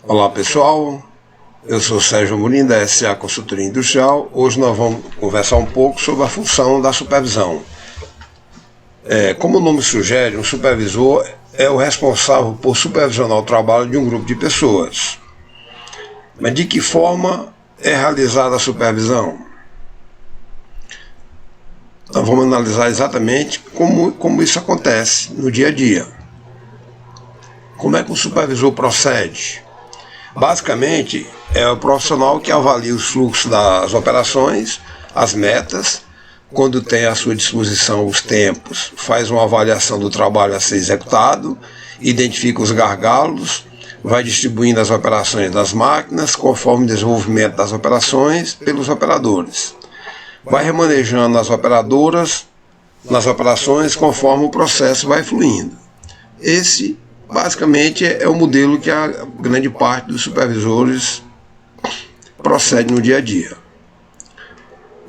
Olá pessoal, eu sou Sérgio Amorim da SA Consultoria Industrial. Hoje nós vamos conversar um pouco sobre a função da supervisão. Como o nome sugere, um supervisor é o responsável por supervisionar o trabalho de um grupo de pessoas. Mas de que forma é realizada a supervisão? Nós vamos analisar exatamente como isso acontece no dia a dia. Como é que o supervisor procede? Basicamente, é o profissional que avalia os fluxos das operações, as metas, quando tem à sua disposição os tempos, faz uma avaliação do trabalho a ser executado, identifica os gargalos, vai distribuindo as operações das máquinas conforme o desenvolvimento das operações pelos operadores. Vai remanejando as operadoras nas operações conforme o processo vai fluindo. Esse basicamente é o modelo que a grande parte dos supervisores procede no dia a dia.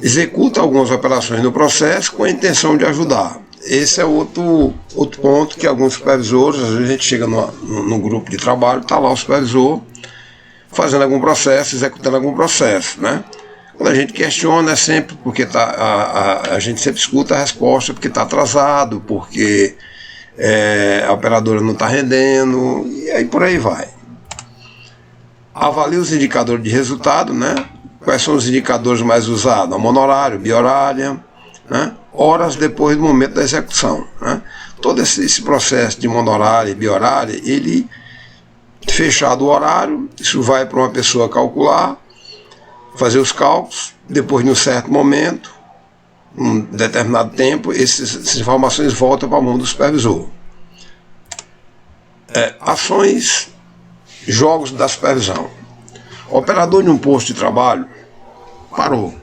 Executa algumas operações no processo com a intenção de ajudar. Esse é outro ponto que alguns supervisores, às vezes a gente chega no grupo de trabalho, está lá o supervisor fazendo algum processo, executando algum processo, né? Quando a gente questiona é sempre porque a gente sempre escuta a resposta porque está atrasado, porque a operadora não está rendendo, e aí por aí vai. Avalia os indicadores de resultado, né? Quais são os indicadores mais usados? A monorário, biorária, né? Horas depois do momento da execução, né? Todo esse processo de monorária e biorária, ele, fechado o horário, isso vai para uma pessoa calcular, fazer os cálculos, depois de um certo momento, um determinado tempo, essas informações voltam para a mão do supervisor. Ações, jogos da supervisão. O operador de um posto de trabalho parou.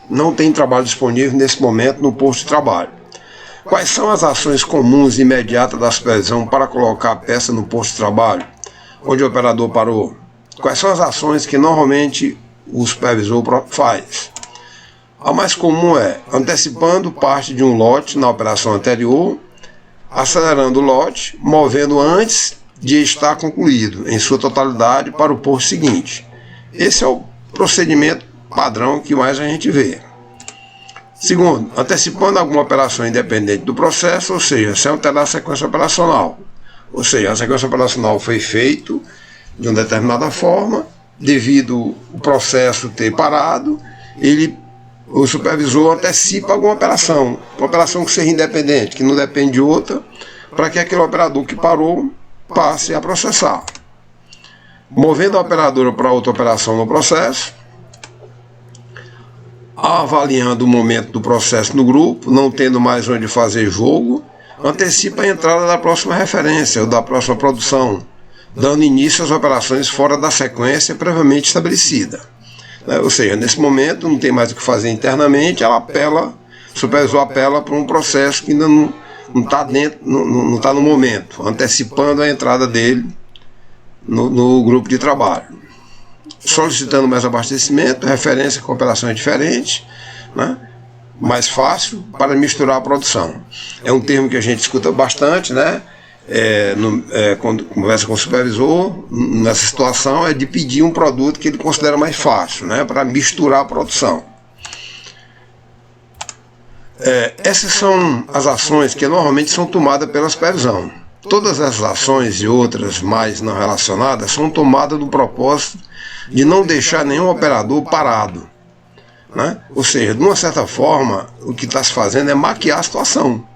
Não tem trabalho disponível nesse momento no posto de trabalho. Quais são as ações comuns e imediatas da supervisão para colocar a peça no posto de trabalho, onde o operador parou? Quais são as ações que normalmente o supervisor faz? A mais comum é antecipando parte de um lote na operação anterior, acelerando o lote, movendo antes de estar concluído em sua totalidade para o posto seguinte. Esse é o procedimento padrão que mais a gente vê. Segundo, antecipando alguma operação independente do processo, ou seja, sem alterar a sequência operacional. Ou seja, a sequência operacional foi feita de uma determinada forma, devido ao processo ter parado, o supervisor antecipa alguma operação, uma operação que seja independente, que não depende de outra, para que aquele operador que parou passe a processar. Movendo a operadora para outra operação no processo, avaliando o momento do processo no grupo, não tendo mais onde fazer jogo, antecipa a entrada da próxima referência ou da próxima produção, dando início às operações fora da sequência previamente estabelecida. Ou seja, nesse momento não tem mais o que fazer internamente, o supervisor apela para um processo que ainda não está dentro, não está no momento, antecipando a entrada dele no grupo de trabalho. Solicitando mais abastecimento, referência com operações diferentes, né? Mais fácil para misturar a produção. É um termo que a gente escuta bastante, né? Quando conversa com o supervisor, nessa situação, é de pedir um produto que ele considera mais fácil, né? Para misturar a produção. Essas são as ações que normalmente são tomadas pela supervisão. Todas essas ações e outras mais não relacionadas são tomadas no propósito de não deixar nenhum operador parado, né? Ou seja, de uma certa forma, o que está se fazendo é maquiar a situação,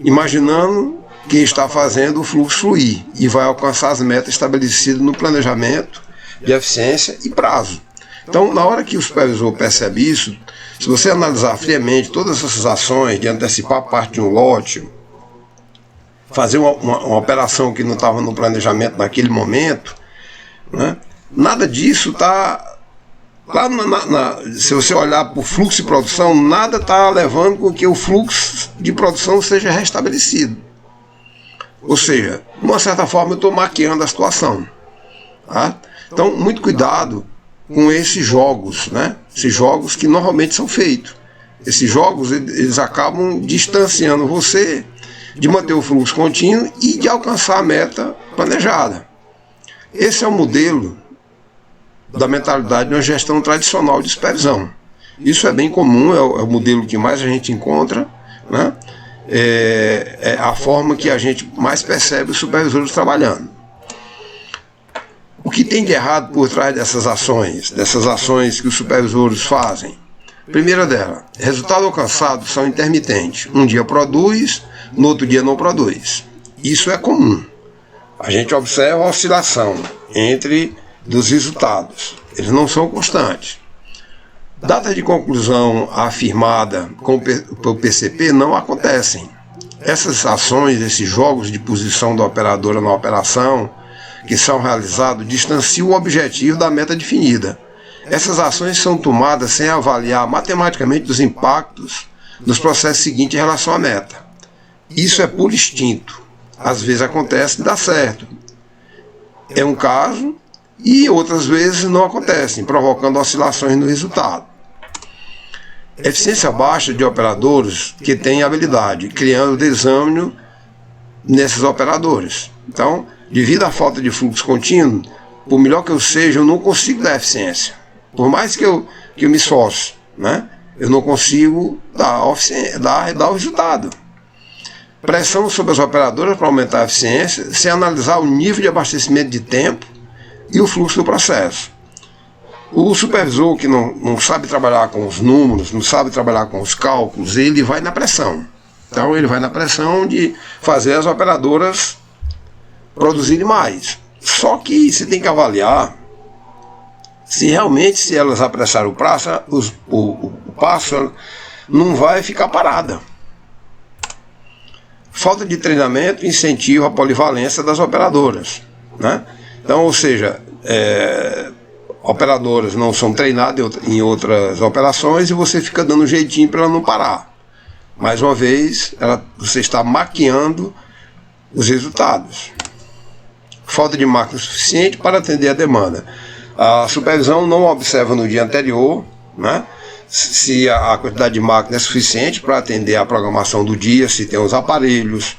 imaginando que está fazendo o fluxo fluir e vai alcançar as metas estabelecidas no planejamento de eficiência e prazo. Então, na hora que o supervisor percebe isso, se você analisar friamente todas essas ações de antecipar parte de um lote, fazer uma operação que não estava no planejamento naquele momento, né? Nada disso está lá se você olhar para o fluxo de produção, nada está levando com que o fluxo de produção seja restabelecido. Ou seja, de uma certa forma eu estou maquiando a situação, tá? Então, muito cuidado com esses jogos, né? Esses jogos que normalmente são feitos. Esses jogos, eles acabam distanciando você de manter o fluxo contínuo e de alcançar a meta planejada. Esse é o modelo da mentalidade de uma gestão tradicional de supervisão. Isso é bem comum, é o modelo que mais a gente encontra, né? É a forma que a gente mais percebe os supervisores trabalhando. O que tem de errado por trás dessas ações que os supervisores fazem? Primeira dela, resultados alcançados são intermitentes. Um dia produz, no outro dia não produz. Isso é comum. A gente observa a oscilação dos resultados. Eles não são constantes. Data de conclusão afirmada pelo PCP não acontecem. Essas ações, esses jogos de posição da operadora na operação, que são realizados, distanciam o objetivo da meta definida. Essas ações são tomadas sem avaliar matematicamente os impactos dos processos seguintes em relação à meta. Isso é por instinto. Às vezes acontece e dá certo. É um caso, e outras vezes não acontecem, provocando oscilações no resultado. Eficiência baixa de operadores que têm habilidade, criando desânimo nesses operadores. Então, devido à falta de fluxo contínuo, por melhor que eu seja, eu não consigo dar eficiência. Por mais que eu me esforce, né? Eu não consigo dar o resultado. Pressão sobre as operadoras para aumentar a eficiência, sem analisar o nível de abastecimento de tempo e o fluxo do processo. O supervisor que não sabe trabalhar com os números, não sabe trabalhar com os cálculos, ele vai na pressão. Então ele vai na pressão de fazer as operadoras produzirem mais. Só que você tem que avaliar se realmente, se elas apressarem o passo, não vai ficar parada. Falta de treinamento incentiva a polivalência das operadoras, né? Então, ou seja, operadoras não são treinadas em outras operações e você fica dando um jeitinho para ela não parar. Mais uma vez, você está maquiando os resultados. Falta de máquina suficiente para atender a demanda. A supervisão não observa no dia anterior, né, se a quantidade de máquina é suficiente para atender a programação do dia, se tem os aparelhos.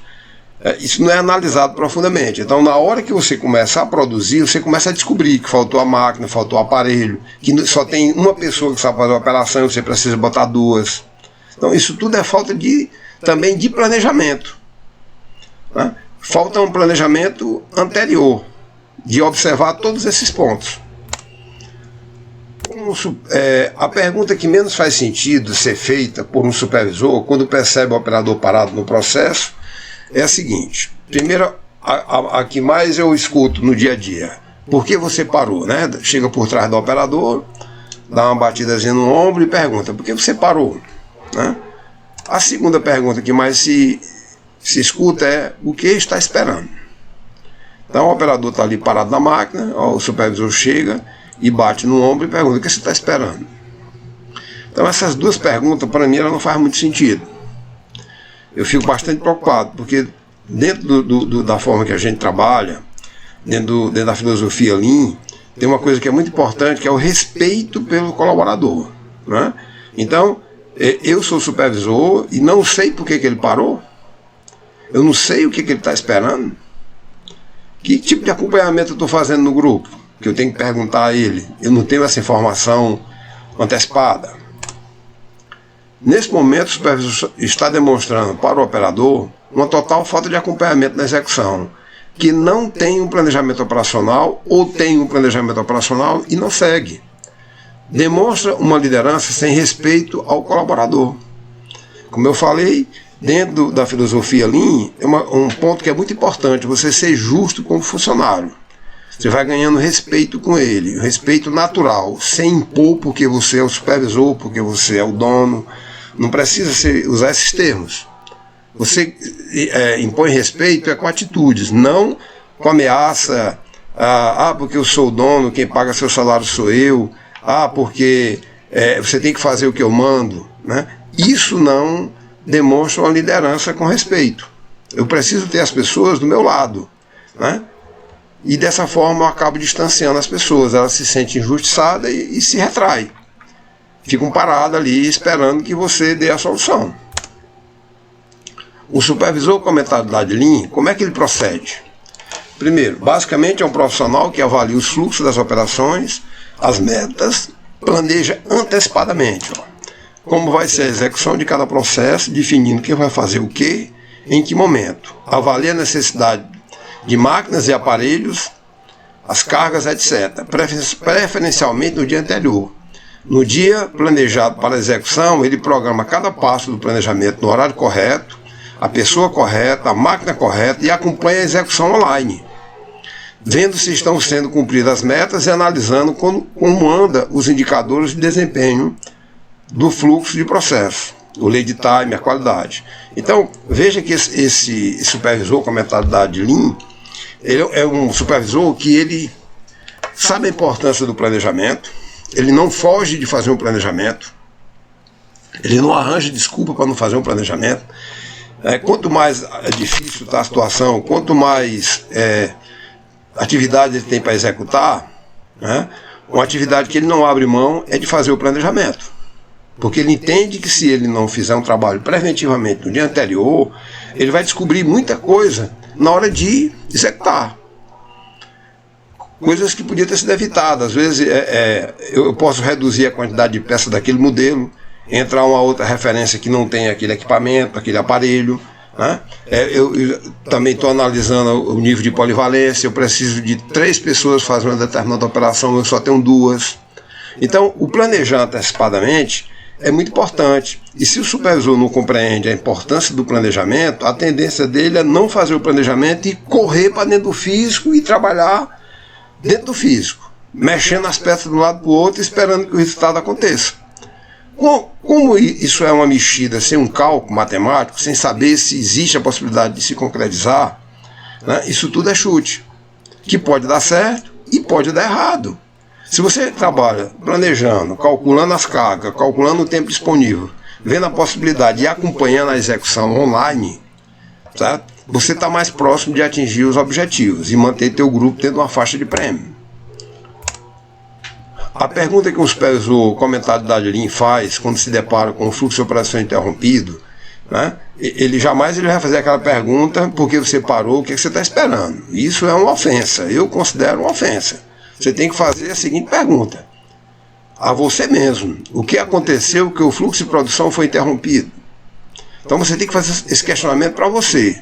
Isso não é analisado profundamente. Então, na hora que você começa a produzir, você começa a descobrir que faltou a máquina, faltou o aparelho, que só tem uma pessoa que sabe fazer a operação e você precisa botar duas. Então, isso tudo é falta também de planejamento, né? Falta um planejamento anterior, de observar todos esses pontos. A pergunta que menos faz sentido ser feita por um supervisor, quando percebe o operador parado no processo, é a seguinte. Primeiro, a que mais eu escuto no dia a dia: por que você parou, né? Chega por trás do operador, dá uma batidazinha no ombro e pergunta: por que você parou, né? A segunda pergunta que mais se escuta é: o que está esperando? Então o operador está ali parado na máquina, o supervisor chega e bate no ombro e pergunta: o que você está esperando? Então essas duas perguntas, para mim, ela não faz muito sentido. Eu fico bastante preocupado, porque dentro da forma que a gente trabalha, dentro da filosofia Lean, tem uma coisa que é muito importante, que é o respeito pelo colaborador, né? Então, eu sou supervisor e não sei por que ele parou, eu não sei o que ele está esperando, que tipo de acompanhamento eu estou fazendo no grupo, que eu tenho que perguntar a ele, eu não tenho essa informação antecipada. Nesse momento, o supervisor está demonstrando para o operador uma total falta de acompanhamento na execução, que não tem um planejamento operacional ou tem um planejamento operacional e não segue. Demonstra uma liderança sem respeito ao colaborador. Como eu falei, dentro da filosofia Lean, é um ponto que é muito importante, você ser justo com o funcionário. Você vai ganhando respeito com ele, respeito natural, sem impor porque você é o supervisor, porque você é o dono. Não precisa usar esses termos. Você impõe respeito com atitudes, não com ameaça. Porque eu sou o dono, quem paga seu salário sou eu. Porque você tem que fazer o que eu mando, né? Isso não demonstra uma liderança com respeito. Eu preciso ter as pessoas do meu lado, né? E dessa forma eu acabo distanciando as pessoas. Elas se sentem injustiçadas e se retraem. Ficam paradas ali esperando que você dê a solução. O supervisor com a mentalidade Lean, como é que ele procede? Primeiro, basicamente é um profissional que avalia os fluxos das operações, as metas, planeja antecipadamente como vai ser a execução de cada processo, definindo quem vai fazer o que, em que momento. Avalia a necessidade de máquinas e aparelhos, as cargas, etc., preferencialmente no dia anterior. No dia planejado para a execução, ele programa cada passo do planejamento no horário correto, a pessoa correta, a máquina correta e acompanha a execução online, vendo se estão sendo cumpridas as metas e analisando como andam os indicadores de desempenho do fluxo de processo, o lead time, a qualidade. Então, veja que esse supervisor com a mentalidade Lean, ele é um supervisor que ele sabe a importância do planejamento, ele não foge de fazer um planejamento, ele não arranja desculpa para não fazer um planejamento. Quanto mais difícil está a situação, quanto mais atividade ele tem para executar, uma atividade que ele não abre mão é de fazer o planejamento. Porque ele entende que se ele não fizer um trabalho preventivamente no dia anterior, ele vai descobrir muita coisa na hora de executar. Coisas que podiam ter sido evitadas. Às vezes eu posso reduzir a quantidade de peças daquele modelo, entrar uma outra referência que não tem aquele equipamento, aquele aparelho. Eu também estou analisando o nível de polivalência, eu preciso de 3 pessoas fazendo uma determinada operação, eu só tenho 2. Então, o planejar antecipadamente é muito importante. E se o supervisor não compreende a importância do planejamento, a tendência dele é não fazer o planejamento e correr para dentro do físico e trabalhar dentro do físico, mexendo as peças de um lado para o outro, esperando que o resultado aconteça. Como isso é uma mexida sem um cálculo matemático, sem saber se existe a possibilidade de se concretizar, isso tudo é chute, que pode dar certo e pode dar errado. Se você trabalha planejando, calculando as cargas, calculando o tempo disponível, vendo a possibilidade e acompanhando a execução online, certo? Você está mais próximo de atingir os objetivos e manter teu grupo dentro de uma faixa de prêmio. A pergunta que um supervisor com a mentalidade Lean faz quando se depara com o fluxo de operação interrompido, ele jamais vai fazer aquela pergunta: por que você parou, o que você está esperando? Isso é uma ofensa, eu considero uma ofensa. Você tem que fazer a seguinte pergunta a você mesmo: o que aconteceu que o fluxo de produção foi interrompido? Então você tem que fazer esse questionamento para você.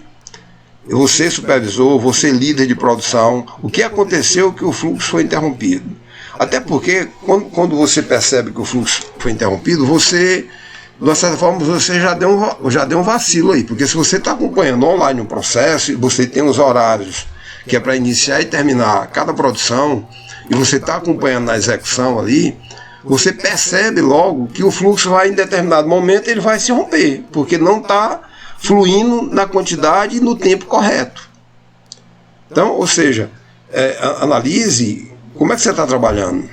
Você supervisor, você líder de produção, o que aconteceu que o fluxo foi interrompido? Até porque quando você percebe que o fluxo foi interrompido, você, de uma certa forma, você já deu um vacilo aí, porque se você está acompanhando online o processo, você tem os horários que é para iniciar e terminar cada produção, e você está acompanhando na execução ali, você percebe logo que o fluxo vai, em determinado momento, ele vai se romper, porque não está fluindo na quantidade e no tempo correto. Então, ou seja, analise como é que você está trabalhando.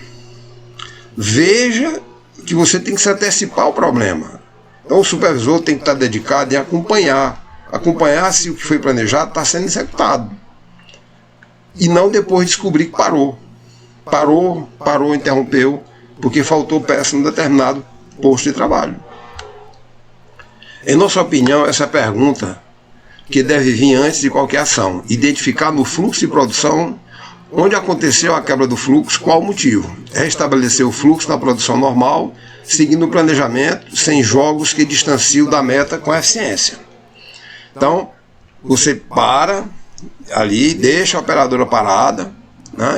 Veja que você tem que se antecipar ao problema. Então o supervisor tem que estar dedicado em acompanhar se o que foi planejado está sendo executado. E não depois descobrir que parou, interrompeu, porque faltou peça em um determinado posto de trabalho. Em nossa opinião, essa é a pergunta que deve vir antes de qualquer ação: identificar no fluxo de produção onde aconteceu a quebra do fluxo, qual o motivo, restabelecer o fluxo na produção normal, seguindo o planejamento, sem jogos que distanciam da meta com eficiência. Então, você para ali, deixa a operadora parada,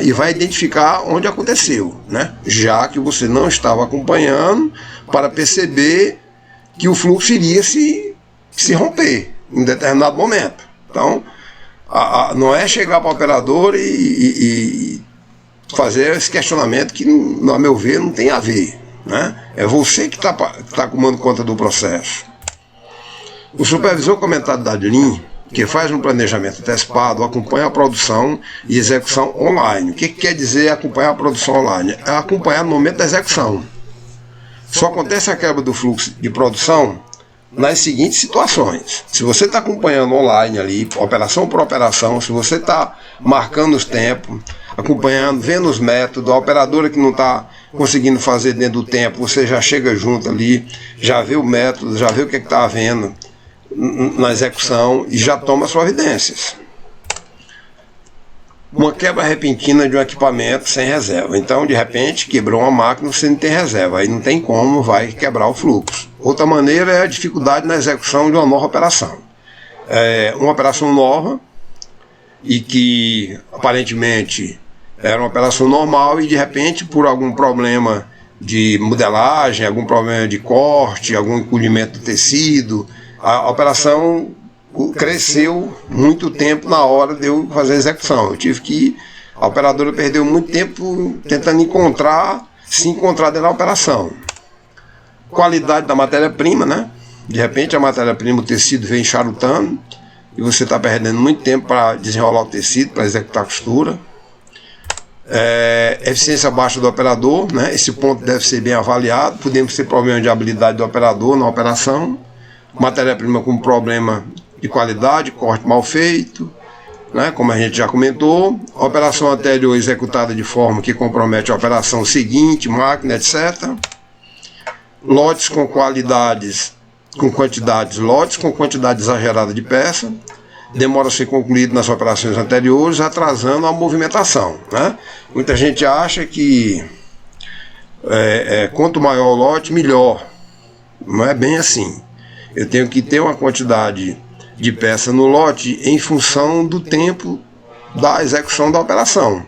e vai identificar onde aconteceu, já que você não estava acompanhando, para perceber que o fluxo iria se romper em determinado momento. Então, não é chegar para o operador e fazer esse questionamento que, a meu ver, não tem a ver. É você que está tomando conta do processo. O supervisor com mentalidade Lean, que faz um planejamento antecipado, acompanha a produção e execução online. O que quer dizer acompanhar a produção online? É acompanhar no momento da execução. Só acontece a quebra do fluxo de produção nas seguintes situações: se você está acompanhando online ali, operação por operação, se você está marcando os tempos, acompanhando, vendo os métodos, a operadora que não está conseguindo fazer dentro do tempo, você já chega junto ali, já vê o método, já vê o que está havendo na execução e já toma as providências. uma quebra repentina de um equipamento sem reserva. Então, de repente, quebrou uma máquina, você não tem reserva, aí não tem como, vai quebrar o fluxo. Outra maneira é a dificuldade na execução de uma nova operação. Uma operação nova e que aparentemente era uma operação normal e de repente, por algum problema de modelagem, algum problema de corte, algum encolhimento do tecido, a operação cresceu muito tempo na hora de eu fazer a execução. Eu tive que, a operadora perdeu muito tempo tentando se encontrar dentro da operação. Qualidade da matéria-prima, né? De repente a matéria-prima, o tecido vem charutando e você está perdendo muito tempo para desenrolar o tecido, para executar a costura. Eficiência baixa do operador, né? Esse ponto deve ser bem avaliado. Podemos ter problema de habilidade do operador na operação. Matéria-prima com problema de qualidade, corte mal feito, né? Como a gente já comentou. Operação anterior executada de forma que compromete a operação seguinte, máquina, etc. Lotes com quantidade exagerada de peça, demora a ser concluído nas operações anteriores, atrasando a movimentação, né? Muita gente acha que quanto maior o lote, melhor. Não é bem assim. Eu tenho que ter uma quantidade de peça no lote em função do tempo da execução da operação.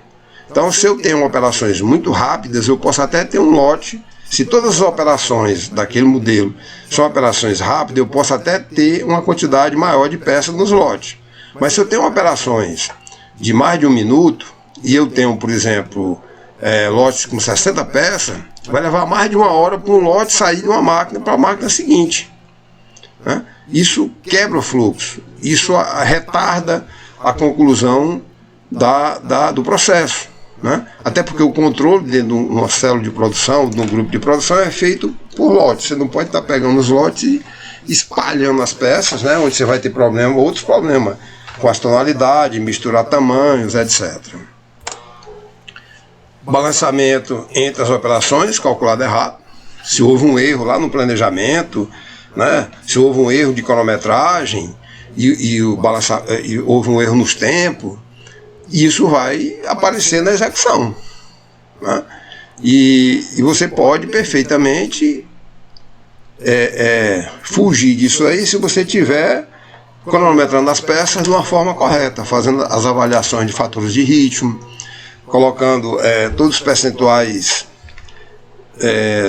Então, se eu tenho operações muito rápidas, eu posso até ter um lote. Se todas as operações daquele modelo são operações rápidas, eu posso até ter uma quantidade maior de peças nos lotes. Mas se eu tenho operações de mais de 1 minuto, e eu tenho, por exemplo, lotes com 60 peças, vai levar mais de 1 hora para um lote sair de uma máquina para a máquina seguinte, né? Isso quebra o fluxo, isso retarda a conclusão do processo, né? Até porque o controle dentro de uma célula de produção, de um grupo de produção, é feito por lotes. Você não pode estar pegando os lotes e espalhando as peças, né? Onde você vai ter outros problemas com as tonalidades, misturar tamanhos, etc. Balançamento entre as operações, calculado errado. Se houve um erro lá no planejamento, né? Se houve um erro de cronometragem e houve um erro nos tempos, isso vai aparecer na execução, né? E você pode perfeitamente fugir disso aí se você tiver cronometrando as peças de uma forma correta, fazendo as avaliações de fatores de ritmo, colocando todos os percentuais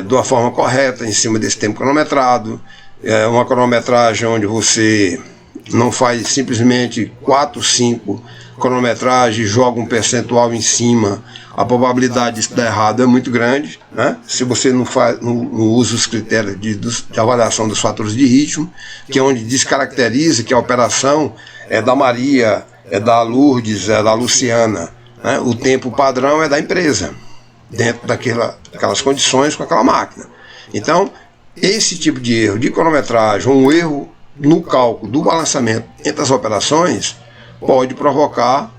de uma forma correta em cima desse tempo cronometrado. Uma cronometragem onde você não faz simplesmente 4, 5 cronometragens, joga um percentual em cima, a probabilidade disso dar errado é muito grande, né? Se você não usa os critérios de avaliação dos fatores de ritmo, que é onde descaracteriza que a operação é da Maria, é da Lourdes, é da Luciana, né? O tempo padrão é da empresa, dentro daquelas condições com aquela máquina. Então, esse tipo de erro de cronometragem, um erro no cálculo do balançamento entre as operações, pode provocar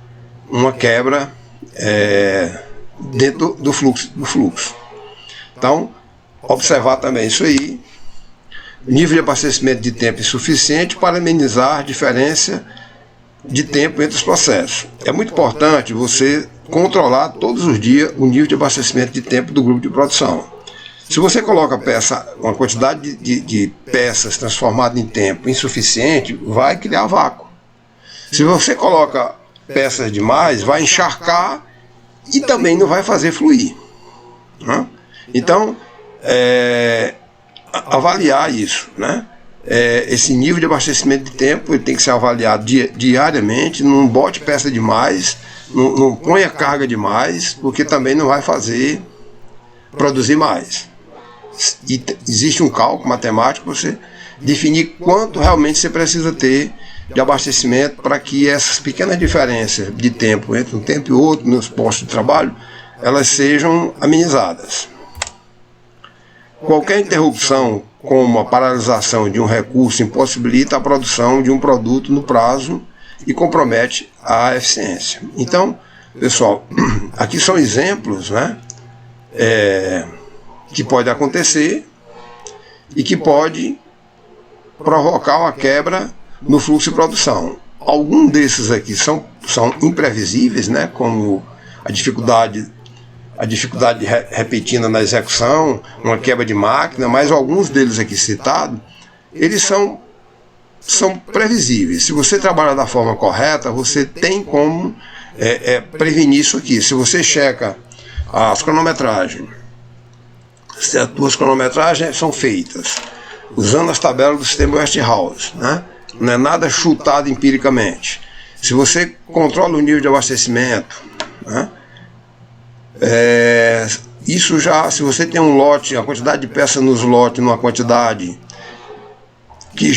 uma quebra dentro do fluxo. Então, observar também isso aí. Nível de abastecimento de tempo insuficiente para amenizar a diferença de tempo entre os processos. É muito importante você controlar todos os dias o nível de abastecimento de tempo do grupo de produção. Se você coloca uma quantidade de peças transformada em tempo insuficiente, vai criar vácuo. Se você coloca peças demais, vai encharcar e também não vai fazer fluir, né? Então, avaliar isso, né? Esse nível de abastecimento de tempo ele tem que ser avaliado diariamente. Não bote peça demais, não ponha carga demais, porque também não vai fazer produzir mais. E existe um cálculo matemático para você definir quanto realmente você precisa ter de abastecimento para que essas pequenas diferenças de tempo entre um tempo e outro nos postos de trabalho, elas sejam amenizadas. Qualquer interrupção, como a paralisação de um recurso, impossibilita a produção de um produto no prazo e compromete a eficiência. Então, pessoal, aqui são exemplos, né, que pode acontecer e que pode provocar uma quebra no fluxo de produção. Alguns desses aqui são são imprevisíveis, né? Como a dificuldade repentina na execução, uma quebra de máquina, mas alguns deles aqui citados, eles são previsíveis. Se você trabalhar da forma correta, você tem como prevenir isso aqui. Se você checa as cronometragens, se as tuas cronometragens são feitas usando as tabelas do sistema Westinghouse, né? Não é nada chutado empiricamente. Se você controla o nível de abastecimento, né? Isso já, se você tem um lote, a quantidade de peças nos lotes, numa quantidade que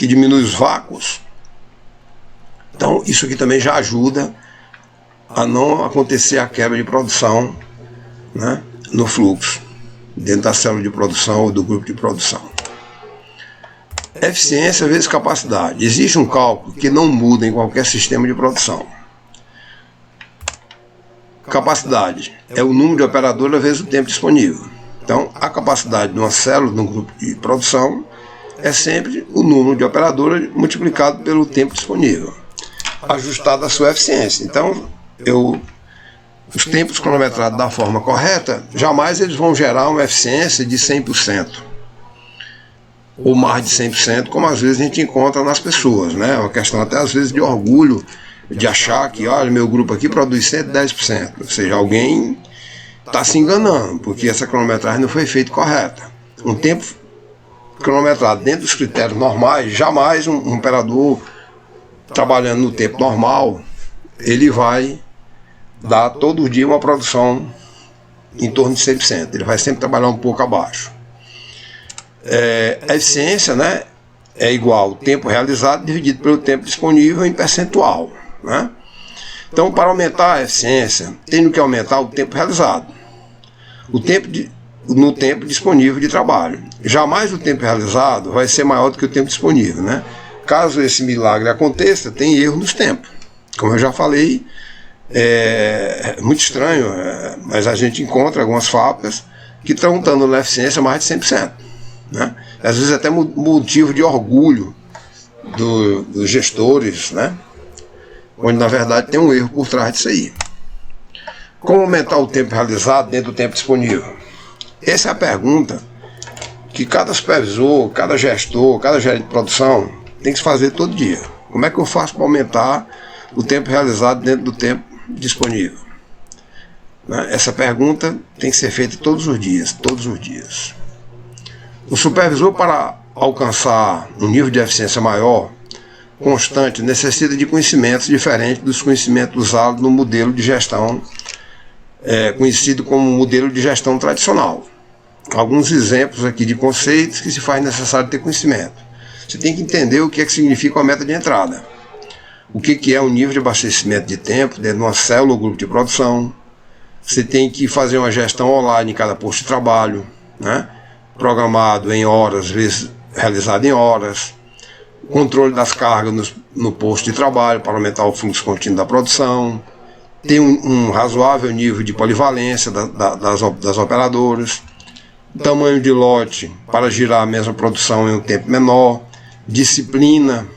diminui os vácuos, então isso aqui também já ajuda a não acontecer a quebra de produção, né, no fluxo, dentro da célula de produção ou do grupo de produção. Eficiência vezes capacidade. Existe um cálculo que não muda em qualquer sistema de produção. Capacidade é o número de operadores vezes o tempo disponível. Então, a capacidade de uma célula, de um grupo de produção, é sempre o número de operadores multiplicado pelo tempo disponível, ajustado à sua eficiência. Então, os tempos cronometrados da forma correta, jamais eles vão gerar uma eficiência de 100%, ou mais de 100%, como às vezes a gente encontra nas pessoas, né? É uma questão até às vezes de orgulho, de achar que, olha, meu grupo aqui produz 110%, ou seja, alguém está se enganando, porque essa cronometragem não foi feita correta. Um tempo cronometrado dentro dos critérios normais, jamais um operador trabalhando no tempo normal, ele vai dar todo dia uma produção em torno de 100%, ele vai sempre trabalhar um pouco abaixo. A eficiência, né, é igual ao tempo realizado dividido pelo tempo disponível em percentual, né? Então, para aumentar a eficiência, tem que aumentar o tempo realizado, no tempo disponível de trabalho. Jamais o tempo realizado vai ser maior do que o tempo disponível, né? Caso esse milagre aconteça, tem erro nos tempos. Como eu já falei, é muito estranho, mas a gente encontra algumas fábricas que estão dando na eficiência mais de 100%. Né? Às vezes até motivo de orgulho dos gestores, né? Onde na verdade tem um erro por trás disso aí. Como aumentar o tempo realizado dentro do tempo disponível? Essa é a pergunta que cada supervisor, cada gestor, cada gerente de produção tem que se fazer todo dia. Como é que eu faço para aumentar o tempo realizado dentro do tempo disponível? Né? Essa pergunta tem que ser feita todos os dias, todos os dias. O supervisor, para alcançar um nível de eficiência maior, constante, necessita de conhecimentos diferentes dos conhecimentos usados no modelo de gestão, conhecido como modelo de gestão tradicional. Alguns exemplos aqui de conceitos que se faz necessário ter conhecimento. Você tem que entender o que é que significa uma meta de entrada, o que é o nível de abastecimento de tempo dentro de uma célula ou grupo de produção. Você tem que fazer uma gestão online em cada posto de trabalho, né? Programado em horas, vezes realizado em horas, controle das cargas no posto de trabalho para aumentar o fluxo contínuo da produção, tem um razoável nível de polivalência das operadoras, tamanho de lote para girar a mesma produção em um tempo menor, disciplina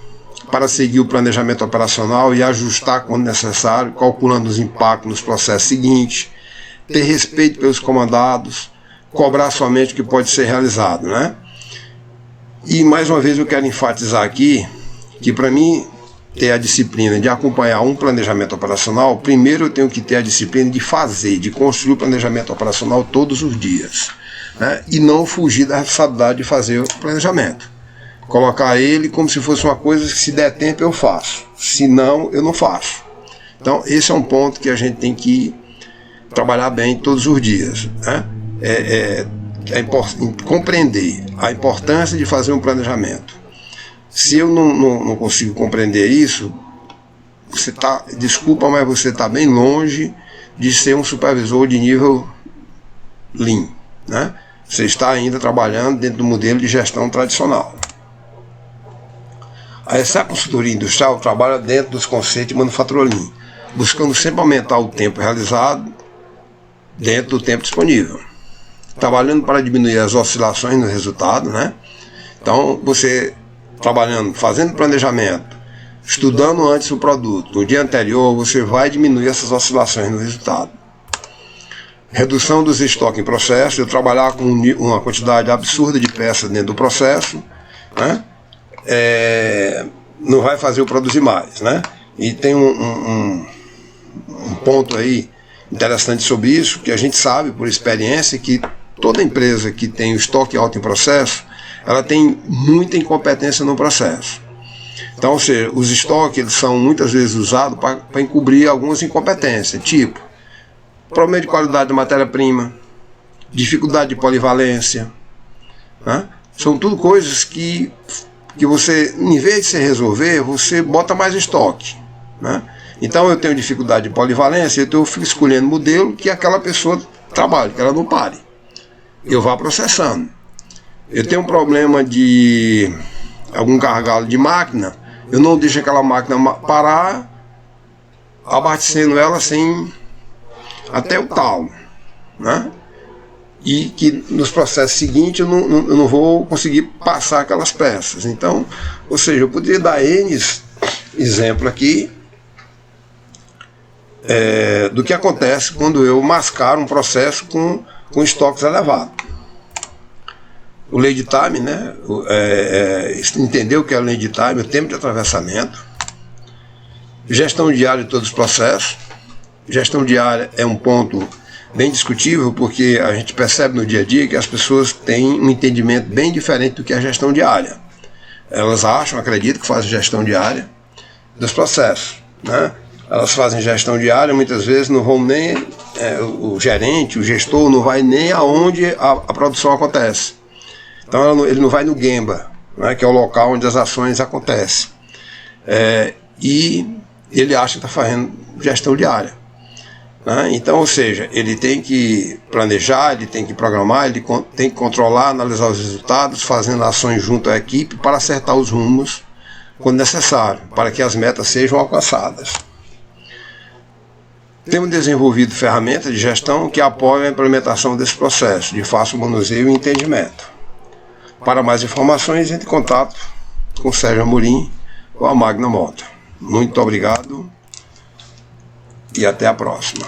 para seguir o planejamento operacional e ajustar quando necessário, calculando os impactos nos processos seguintes, ter respeito pelos comandados, cobrar somente o que pode ser realizado, né? E mais uma vez eu quero enfatizar aqui que para mim ter a disciplina de acompanhar um planejamento operacional, primeiro eu tenho que ter a disciplina de fazer, de construir o planejamento operacional todos os dias, né? E não fugir da responsabilidade de fazer o planejamento. Colocar ele como se fosse uma coisa que se der tempo eu faço, se não eu não faço. Então esse é um ponto que a gente tem que trabalhar bem todos os dias, né? Compreender a importância de fazer um planejamento. Se eu não consigo compreender isso, você desculpa, mas você está bem longe de ser um supervisor de nível Lean, né? Você está ainda trabalhando dentro do modelo de gestão tradicional. Essa consultoria industrial trabalha dentro dos conceitos de manufatura Lean, buscando sempre aumentar o tempo realizado dentro do tempo disponível, trabalhando para diminuir as oscilações no resultado, né? Então, você trabalhando, fazendo planejamento, estudando antes o produto. No dia anterior você vai diminuir essas oscilações no resultado. Redução dos estoques em processo, eu trabalhar com uma quantidade absurda de peças dentro do processo, né? Não vai fazer eu produzir mais, né? E tem um ponto aí interessante sobre isso, que a gente sabe por experiência que toda empresa que tem o estoque alto em processo, ela tem muita incompetência no processo. Então, ou seja, os estoques eles são muitas vezes usados para encobrir algumas incompetências, tipo problema de qualidade da matéria-prima, dificuldade de polivalência, né? São tudo coisas que você, em vez de se resolver, você bota mais estoque, né? Então eu tenho dificuldade de polivalência, então eu fico escolhendo modelo que aquela pessoa trabalhe, que ela não pare. Eu vá processando. Eu tenho um problema de algum gargalo de máquina, eu não deixo aquela máquina parar, abastecendo ela sem até o talo, né? E que nos processos seguintes eu não vou conseguir passar aquelas peças. Então, ou seja, eu poderia dar N exemplo aqui do que acontece quando eu mascaro um processo com estoques elevados. O lead time, né? Entender o que é o lead time, o tempo de atravessamento, gestão diária de todos os processos. Gestão diária é um ponto bem discutível, porque a gente percebe no dia a dia que as pessoas têm um entendimento bem diferente do que é a gestão diária. Elas acham, acreditam que fazem gestão diária dos processos, né? Elas fazem gestão diária, muitas vezes não vão nem, o gerente, o gestor não vai nem aonde a produção acontece. Então ele não vai no Gemba, né, que é o local onde as ações acontecem. E ele acha que está fazendo gestão diária. Então, ou seja, ele tem que planejar, ele tem que programar, ele tem que controlar, analisar os resultados, fazendo ações junto à equipe para acertar os rumos quando necessário, para que as metas sejam alcançadas. Temos desenvolvido ferramentas de gestão que apoiam a implementação desse processo de fácil manuseio e entendimento. Para mais informações, entre em contato com o Sérgio Amorim ou a Magna Motor. Muito obrigado e até a próxima.